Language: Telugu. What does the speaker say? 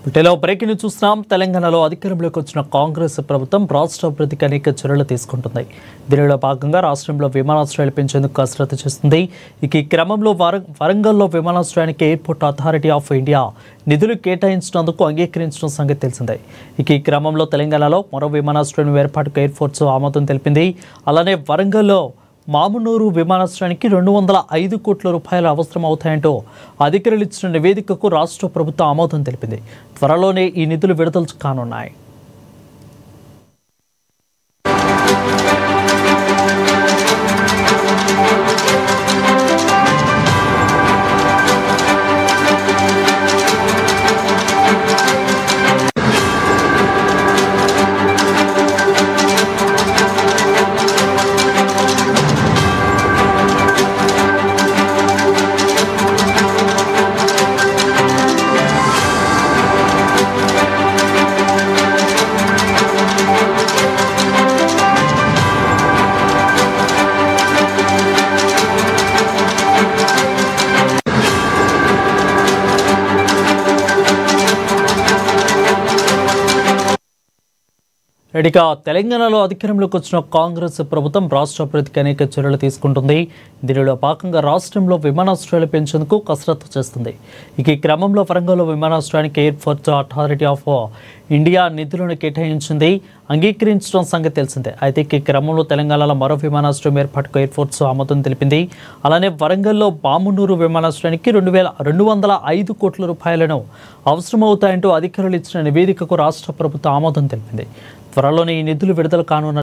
వీటిలో బ్రేకింగ్ న్యూస్ చూస్తున్నాం. తెలంగాణలో అధికారంలోకి వచ్చిన కాంగ్రెస్ ప్రభుత్వం రాష్ట్ర అభివృద్ధికి అనేక చర్యలు తీసుకుంటుంది. దీనిలో భాగంగా రాష్ట్రంలో విమానాశ్రయాలు పెంచేందుకు కసరత్తు చేస్తుంది. ఈ క్రమంలో వరంగల్లో విమానాశ్రయానికి ఎయిర్పోర్ట్ అథారిటీ ఆఫ్ ఇండియా నిధులు కేటాయించినందుకు అంగీకరించిన సంగతి తెలిసిందే. ఈ క్రమంలో తెలంగాణలో మరో విమానాశ్రయం ఏర్పాటుకు ఎయిర్ ఫోర్స్ ఆమోదం తెలిపింది. అలానే వరంగల్లో మామునూరు విమానాశ్రయానికి 205 కోట్ల రూపాయలు అవసరం అవుతాయంటూ అధికారులు ఇచ్చిన నివేదికకు రాష్ట్ర ప్రభుత్వం ఆమోదం తెలిపింది. త్వరలోనే ఈ నిధులు విడుదల కానున్నాయి. ఇక తెలంగాణలో అధికారంలోకి వచ్చిన కాంగ్రెస్ ప్రభుత్వం రాష్ట్ర అభివృద్ధికి అనేక చర్యలు తీసుకుంటుంది. దీనిలో భాగంగా రాష్ట్రంలో విమానాశ్రయాలు పెంచేందుకు కసరత్తు చేస్తుంది. ఈ క్రమంలో వరంగల్లో విమానాశ్రయానికి ఎయిర్పోర్ట్ అథారిటీ ఆఫ్ ఇండియా నిధులను కేటాయించింది, అంగీకరించడం సంగతి తెలిసిందే. అయితే ఈ క్రమంలో తెలంగాణలో మరో విమానాశ్రయం ఏర్పాటుకు ఎయిర్ ఫోర్స్ ఆమోదం తెలిపింది. అలానే వరంగల్లో మామునూరు విమానాశ్రయానికి 205 కోట్ల రూపాయలను అవసరమవుతాయంటూ అధికారులు ఇచ్చిన నివేదికకు రాష్ట్ర ప్రభుత్వం ఆమోదం తెలిపింది. త్వరలోనే ఈ నిధులు విడుదల కానున్న